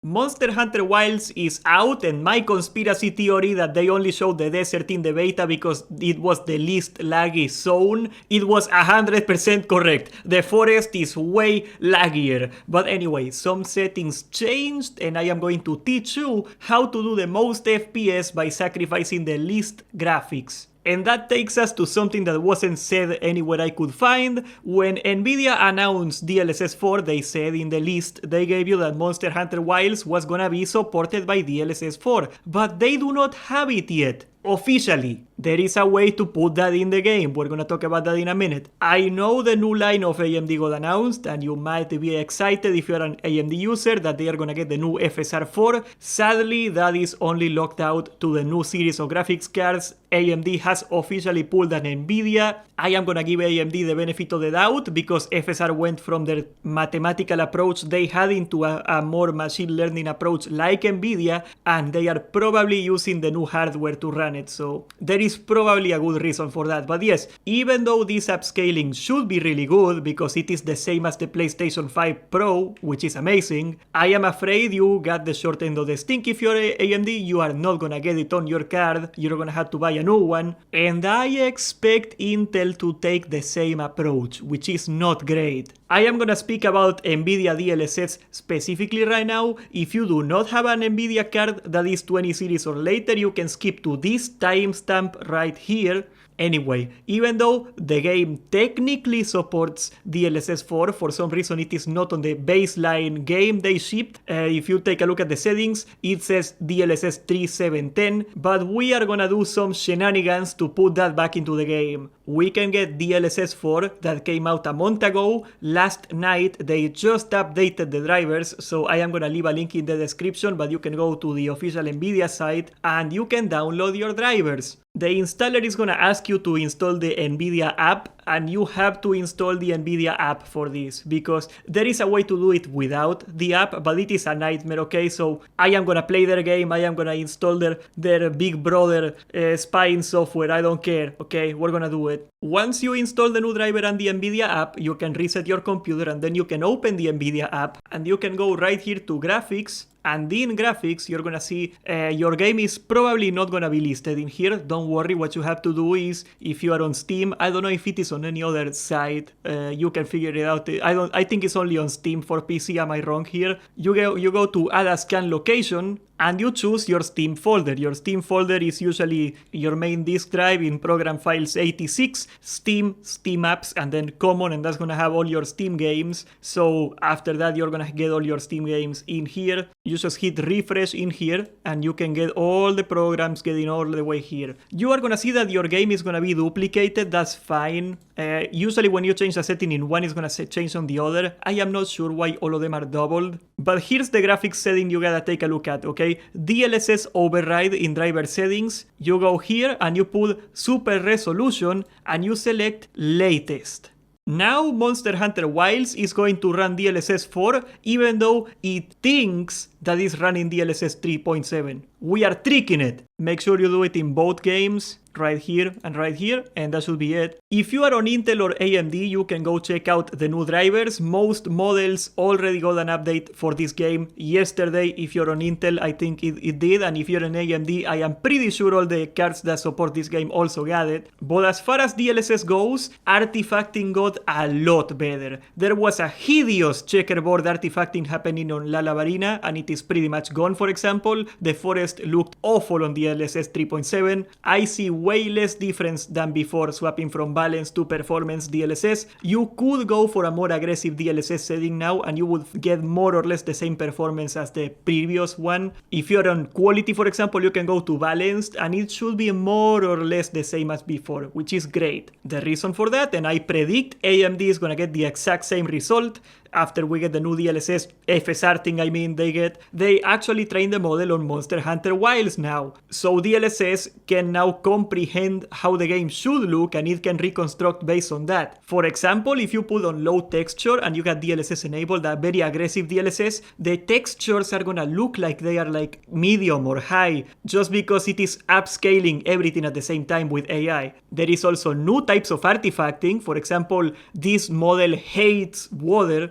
Monster Hunter Wilds is out, and my conspiracy theory that they only showed the desert in the beta because it was the least laggy zone, it was 100% correct. The forest is way laggier. But anyway, some settings changed, and I am going to teach you how to do the most FPS by sacrificing the least graphics. And that takes us to something that wasn't said anywhere I could find. When Nvidia announced DLSS 4, they said in the list they gave you that Monster Hunter Wilds was gonna be supported by DLSS 4, but they do not have it yet. Officially, there is a way to put that in the game. We're gonna talk about that in a minute. I know the new line of AMD got announced, and you might be excited if you're an AMD user that they are gonna get the new FSR 4. Sadly, that is only locked out to the new series of graphics cards. AMD has officially pulled an Nvidia. I am gonna give AMD the benefit of the doubt because FSR went from their mathematical approach they had into a more machine learning approach like Nvidia, and they are probably using the new hardware to run it, so there is probably a good reason for that. But yes, even though this upscaling should be really good because it is the same as the PlayStation 5 Pro, which is amazing, I am afraid you got the short end of the stick. If you're AMD, you are not gonna get it on your card, you're gonna have to buy a new one, and I expect Intel to take the same approach, which is not great. I am gonna speak about Nvidia DLSS specifically right now. If you do not have an Nvidia card that is 20 series or later, you can skip to this timestamp right here. Anyway, even though the game technically supports DLSS 4, for some reason it is not on the baseline game they shipped. If you take a look at the settings, it says DLSS 3710, but we are gonna do some shenanigans to put that back into the game. We can get DLSS 4 that came out a month ago. Last night they just updated the drivers, so I am gonna leave a link in the description, but you can go to the official Nvidia site and you can download your drivers. The installer is gonna ask you to install the Nvidia app, and you have to install the Nvidia app for this because there is a way to do it without the app, but it is a nightmare, okay? So I am gonna play their game, I am gonna install their big brother spying software, I don't care, okay? We're gonna do it. Once you install the new driver and the Nvidia app, you can reset your computer and then you can open the Nvidia app and you can go right here to graphics. And in graphics, you're gonna see your game is probably not gonna be listed in here. Don't worry, what you have to do is, if you are on Steam, I don't know if it is on any other site, you can figure it out. I think it's only on Steam for PC, am I wrong here? You go to add a scan location, and you choose your Steam folder. Your Steam folder is usually your main disk drive in program files 86, Steam, Steam apps, and then common, and that's gonna have all your Steam games. So after that, you're gonna get all your Steam games in here. You just hit refresh in here, and you can get all the programs getting all the way here. You are gonna see that your game is gonna be duplicated, that's fine. Usually when you change a setting in one, it's gonna change on the other. I am not sure why all of them are doubled. But here's the graphics setting you gotta take a look at, okay? DLSS override in driver settings. You go here and you put super resolution and you select latest. Now Monster Hunter Wilds is going to run DLSS 4 even though it thinks that it's running DLSS 3.7. We are tricking it. Make sure you do it in both games, right here, and that should be it. If you are on Intel or AMD, you can go check out the new drivers. Most models already got an update for this game yesterday. If you're on Intel, I think it did, and if you're on AMD, I am pretty sure all the cards that support this game also got it. But as far as DLSS goes, artifacting got a lot better. There was a hideous checkerboard artifacting happening on Lalabarina, and it is pretty much gone. For example, the forest looked awful on DLSS 3.7. I see way less difference than before swapping from balance to performance DLSS. You could go for a more aggressive DLSS setting now and you would get more or less the same performance as the previous one. If you're on quality, for example, you can go to balanced and it should be more or less the same as before, which is great. The reason for that, and I predict AMD is gonna get the exact same result after we get the new DLSS FSR thing, they actually train the model on Monster Hunter Wilds now. So DLSS can now comprehend how the game should look and it can reconstruct based on that. For example, if you put on low texture and you got DLSS enabled, a very aggressive DLSS, the textures are gonna look like they are like medium or high, just because it is upscaling everything at the same time with AI. There is also new types of artifacting. For example, this model hates water.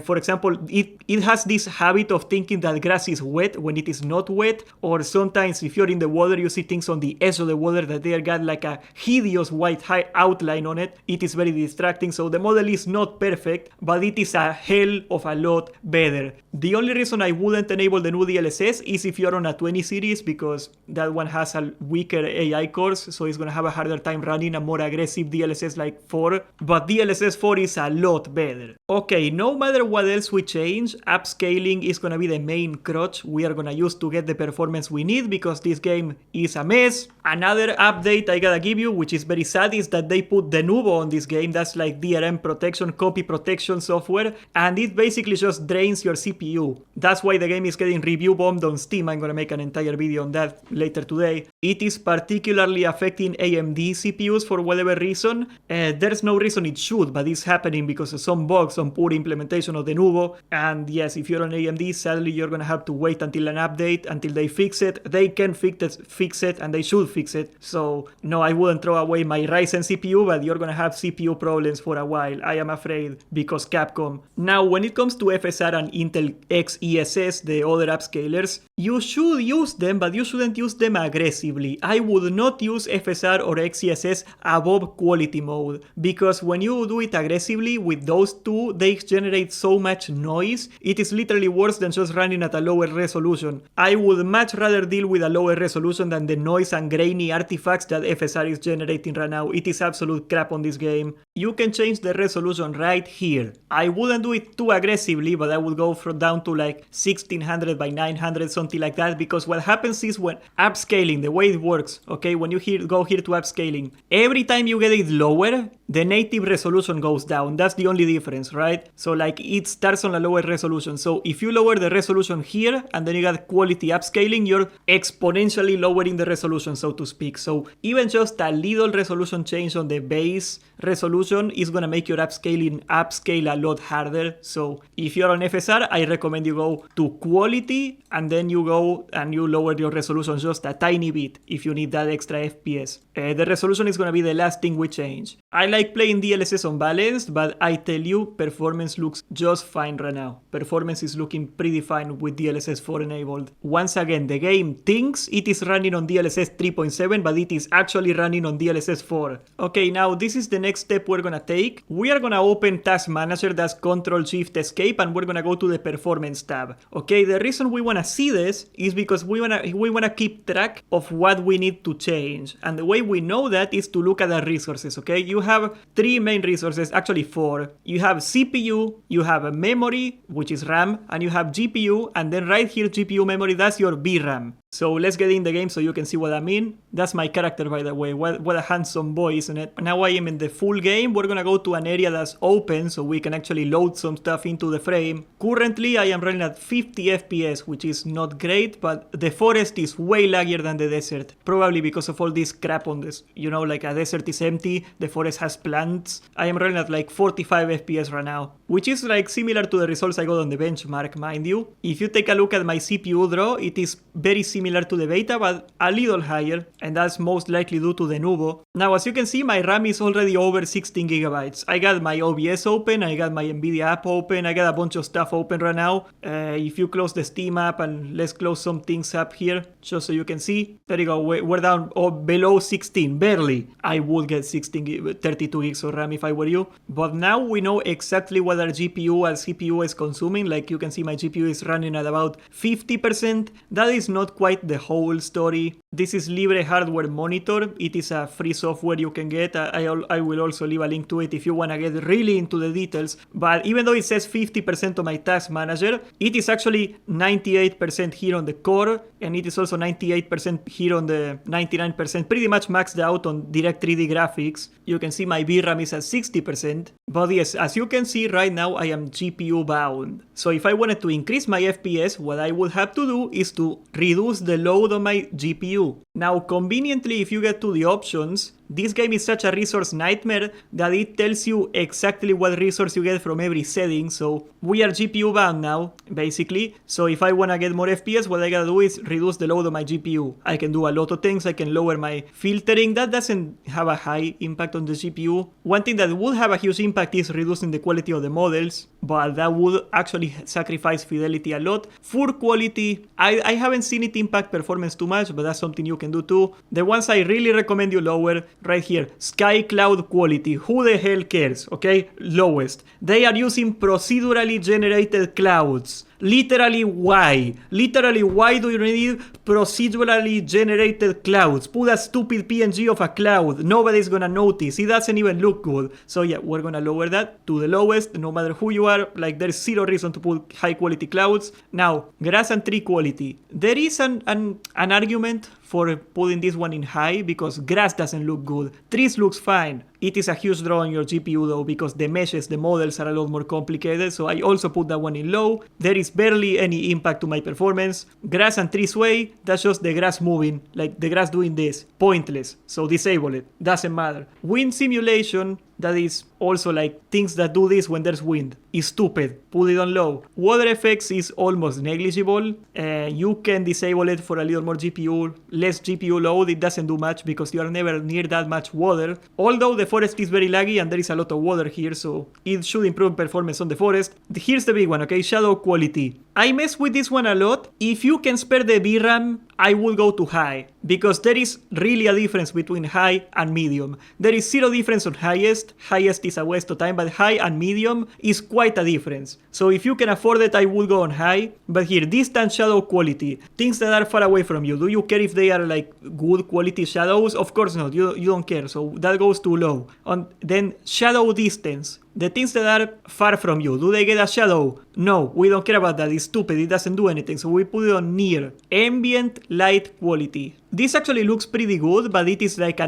For example, it has this habit of thinking that grass is wet when it is not wet, or sometimes if you're in the water you see things on the edge of the water that they got like a hideous white outline on it. It is very distracting, so the model is not perfect, but it is a hell of a lot better. The only reason I wouldn't enable the new DLSS is if you're on a 20 series, because that one has a weaker AI cores, so it's gonna have a harder time running a more aggressive DLSS like 4, but DLSS 4 is a lot better. Okay, no matter what else we change, upscaling is gonna be the main crutch we are gonna use to get the performance we need, because this game is a mess. Another update I gotta give you, which is very sad, is that they put Denuvo on this game. That's like DRM protection, copy protection software, and it basically just drains your CPU. That's why the game is getting review bombed on Steam. I'm gonna make an entire video on that later today. It is particularly affecting AMD CPUs for whatever reason. There's no reason it should, but it's happening because of some bugs, some poor implementation of Denuvo. And yes, if you're on AMD, sadly you're gonna have to wait until an update, until they fix it. They can fix it, and they should fix it. So no, I wouldn't throw away my Ryzen CPU, but you're gonna have CPU problems for a while, I am afraid, because Capcom. Now, when it comes to FSR and Intel XESS, the other upscalers, you should use them, but you shouldn't use them aggressively. I would not use FSR or XESS above quality mode, because when you do it aggressively with those two, they generate so much noise. It is literally worse than just running at a lower resolution. I would much rather deal with a lower resolution than the noise and grainy artifacts that FSR is generating right now. It is absolute crap on this game. You can change the resolution right here. I wouldn't do it too aggressively, but I would go down to like 1600 by 900, something like that, because what happens is when upscaling, the way it works, okay, when you go here to upscaling, every time you get it lower, the native resolution goes down. That's the only difference, right? So like it starts on a lower resolution. So if you lower the resolution here and then you got quality upscaling, you're exponentially lowering the resolution, so to speak. So even just a little resolution change on the base resolution is gonna make your upscale a lot harder. So if you're on FSR, I recommend you go to quality and then you go and you lower your resolution just a tiny bit if you need that extra FPS. The resolution is gonna be the last thing we change. I like playing DLSS unbalanced, but I tell you, performance looks just fine right now. Performance is looking pretty fine with DLSS 4 enabled. Once again, the game thinks it is running on DLSS 3.7, but it is actually running on DLSS 4. Okay, now this is the next step we're gonna take. We are gonna open Task Manager, that's Ctrl-Shift-Escape, and we're gonna go to the Performance tab. Okay, the reason we wanna see this is because we wanna keep track of what we need to change. And the way we know that is to look at the resources, okay? You have three main resources, actually four. You have CPU, you have a memory, which is RAM, and you have GPU, and then right here GPU memory, that's your VRAM. So let's get in the game so you can see what I mean. That's my character, by the way. What a handsome boy, isn't it? Now I am in the full game. We're gonna go to an area that's open so we can actually load some stuff into the frame. Currently, I am running at 50 FPS, which is not great, but the forest is way laggier than the desert. Probably because of all this crap on this. You know, like a desert is empty, the forest has plants. I am running at like 45 FPS right now, which is like similar to the results I got on the benchmark, mind you. If you take a look at my CPU draw, it is very similar to the beta, but a little higher, and that's most likely due to Denuvo. Now, as you can see, my RAM is already over 16 gigabytes. I got my OBS open, I got my Nvidia app open, I got a bunch of stuff open right now. If you close the Steam app, and let's close some things up here, just so you can see. There you go, we're down below 16, barely. I would get 32 gigs of RAM if I were you. But now we know exactly what our GPU and CPU is consuming. Like you can see, my GPU is running at about 50%. That is not quite the whole story. This is Libre Hardware Monitor. It is a free software you can get. I will also leave a link to it if you want to get really into the details. But even though it says 50% on my Task Manager, it is actually 98% here on the core, and it is also 98% here on the 99%, pretty much maxed out on Direct 3D graphics. You can see my VRAM is at 60%. But yes, as you can see right now, I am GPU bound. So if I wanted to increase my FPS, what I would have to do is to reduce the load on my GPU. Now, conveniently, if you get to the options, this game is such a resource nightmare that it tells you exactly what resource you get from every setting. So we are GPU bound now, basically. So if I want to get more FPS, what I gotta do is reduce the load of my GPU. I can do a lot of things. I can lower my filtering. That doesn't have a high impact on the GPU. One thing that would have a huge impact is reducing the quality of the models, but that would actually sacrifice fidelity a lot. For quality, I haven't seen it impact performance too much, but that's something you can do too. The ones I really recommend you lower, right here, sky cloud quality. Who the hell cares? Okay, lowest. They are using procedurally generated clouds. Literally, why? Literally, why do you need procedurally generated clouds? Put a stupid PNG of a cloud. Nobody's gonna notice. It doesn't even look good. So yeah, we're gonna lower that to the lowest, no matter who you are. Like, there's zero reason to put high quality clouds. Now, grass and tree quality. There is an argument for putting this one in high because grass doesn't look good. Trees looks fine. It is a huge draw on your GPU though because the meshes, the models are a lot more complicated. So I also put that one in low. There is barely any impact to my performance. Grass and tree sway, that's just the grass moving, like the grass doing this. Pointless. So disable it. Doesn't matter. Wind simulation, that is also like things that do this when there's wind. Is stupid. Put it on low. Water effects is almost negligible. You can disable it for a little more GPU. Less GPU load. It doesn't do much because you are never near that much water. Although the forest is very laggy and there is a lot of water here, so it should improve performance on the forest. Here's the big one, okay? Shadow quality. I mess with this one a lot. If you can spare the VRAM, I will go to high because there is really a difference between high and medium. There is zero difference on highest. Highest is a waste of time, but high and medium is quite a difference. So if you can afford it, I will go on high. But here, distant shadow quality, things that are far away from you. Do you care if they are like good quality shadows? Of course not. You don't care. So that goes too low. Then shadow distance. The things that are far from you, do they get a shadow? No, we don't care about that. It's stupid. It doesn't do anything. So we put it on near. Ambient light quality. This actually looks pretty good, but it is like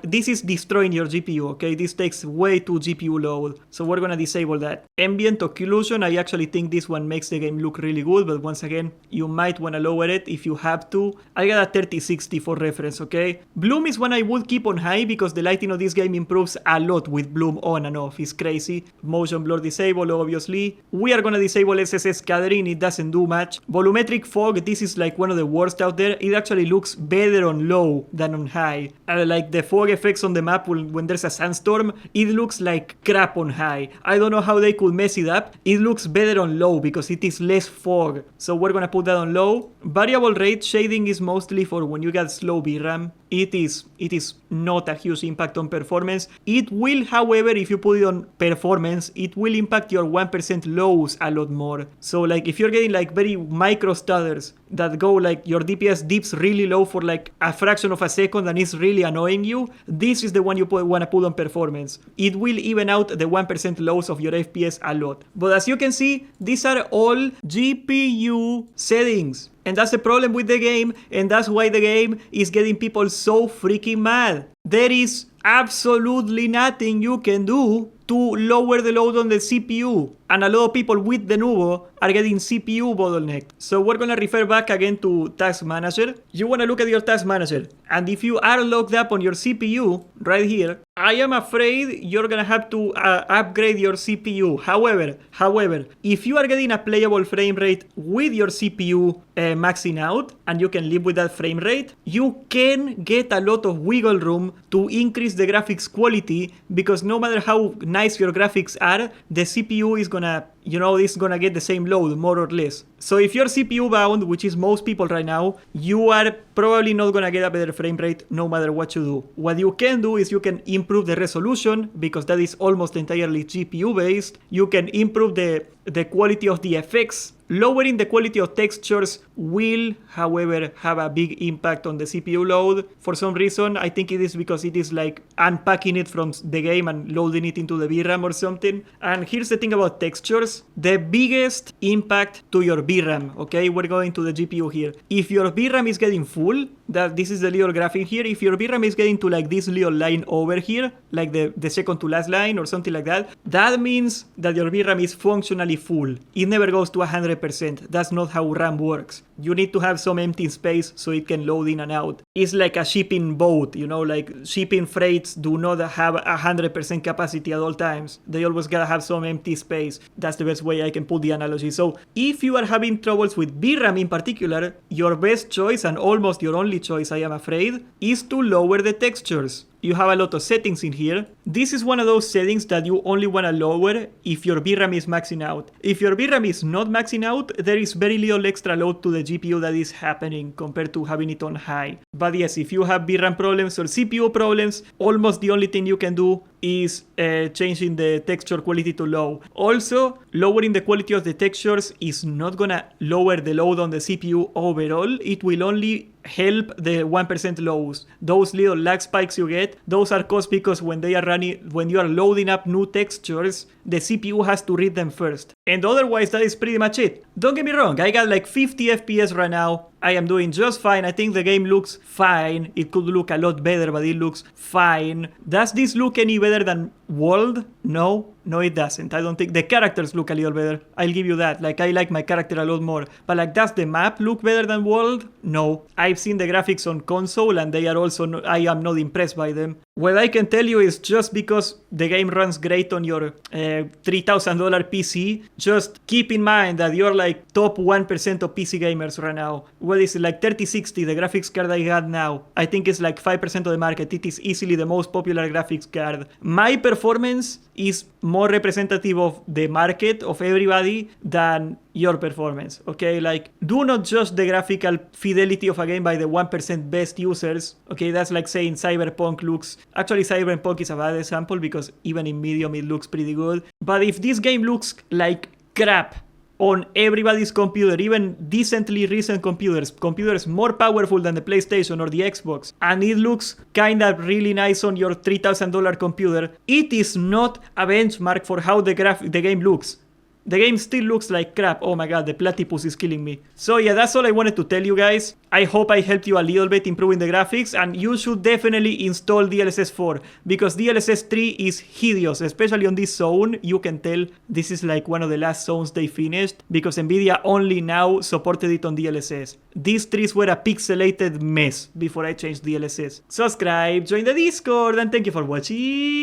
this is destroying your GPU, okay? This takes way too GPU load. So we're gonna disable that. Ambient occlusion, I actually think this one makes the game look really good, but once again, you might wanna lower it if you have to. I got a 3060 for reference, okay? Bloom is one I would keep on high because the lighting of this game improves a lot with bloom on and off. It's crazy. Motion blur disable, obviously. We are gonna disable SSS scattering, it doesn't do much. Volumetric fog, this is like one of the worst out there. It actually looks better on low than on high. Like the fog effects on the map when there's a sandstorm, it looks like crap on high. I don't know how they could mess it up. It looks better on low because it is less fog. So we're gonna put that on low. Variable rate shading is mostly for when you got slow VRAM. It is not a huge impact on performance. It will, however, if you put it on performance, it will impact your 1% lows a lot more. So like if you're getting like very micro stutters that go like your DPS dips really low for like a fraction of a second and it's really annoying you, this is the one you want to put on performance. It will even out the 1% lows of your FPS a lot. But as you can see, these are all GPU settings. And that's the problem with the game, and that's why the game is getting people so freaking mad. There is absolutely nothing you can do to lower the load on the CPU. And a lot of people with the Nuvo are getting CPU bottleneck. So we're gonna refer back again to Task Manager. You wanna look at your Task Manager. And if you are locked up on your CPU, right here, I am afraid you're gonna have to upgrade your CPU. However, if you are getting a playable frame rate with your CPU maxing out, and you can live with that frame rate, you can get a lot of wiggle room to increase the graphics quality, because no matter how nice your graphics are, the CPU is gonna, it's gonna get the same load, more or less. So if you're CPU bound, which is most people right now, you are probably not gonna get a better frame rate no matter what you do. What you can do is you can improve the resolution, because that is almost entirely GPU based. You can improve the quality of the effects. Lowering the quality of textures will, however, have a big impact on the CPU load. For some reason, I think it is because it is like unpacking it from the game and loading it into the VRAM or something. And here's the thing about textures. The biggest impact to your VRAM, okay? We're going to the GPU here. If your VRAM is getting full, that this is the little graphic here. If your VRAM is getting to like this little line over here, like the second to last line or something like that, that means that your VRAM is functionally full. It never goes to 100%. That's not how RAM works. You need to have some empty space so it can load in and out. It's like a shipping boat, you know, like shipping freights do not have 100% capacity at all times. They always gotta have some empty space. That's the best way I can put the analogy. So if you are having troubles with VRAM in particular, your best choice and almost your only choice, I am afraid, is to lower the textures. You have a lot of settings in here. This is one of those settings that you only want to lower if your VRAM is maxing out. If your VRAM is not maxing out, there is very little extra load to the GPU that is happening compared to having it on high. But yes, if you have VRAM problems or CPU problems, almost the only thing you can do is changing the texture quality to low. Also, lowering the quality of the textures is not gonna lower the load on the CPU overall. It will only help the 1% lows. Those little lag spikes you get, those are caused because when you are loading up new textures, the CPU has to read them first. And otherwise, that is pretty much it. Don't get me wrong, I got like 50 FPS right now. I am doing just fine. I think the game looks fine. It could look a lot better, but it looks fine. Does this look any better than World? No, it doesn't. I don't think the characters look a little better. I'll give you that. Like, I like my character a lot more. But like, does the map look better than World? No. I've seen the graphics on console and they are also, I am not impressed by them. What I can tell you is just because the game runs great on your $3,000 PC, just keep in mind that you're like top 1% of PC gamers right now. What is it, like 3060, the graphics card I got now? I think it's like 5% of the market. It is easily the most popular graphics card. My performance is more representative of the market, of everybody, than your performance, okay? Like, do not judge the graphical fidelity of a game by the 1% best users, okay? That's like saying Cyberpunk looks... Actually, Cyberpunk is a bad example because even in medium it looks pretty good. But if this game looks like crap on everybody's computer, even decently recent computers more powerful than the PlayStation or the Xbox, and it looks kind of really nice on your $3,000 computer, it is not a benchmark for how the game looks. The game still looks like crap. Oh my god, the platypus is killing me. So yeah, that's all I wanted to tell you guys. I hope I helped you a little bit improving the graphics, and you should definitely install DLSS 4 because DLSS 3 is hideous, especially on this zone. You can tell this is like one of the last zones they finished because Nvidia only now supported it on DLSS. These trees were a pixelated mess before I changed DLSS. Subscribe, join the Discord, and thank you for watching.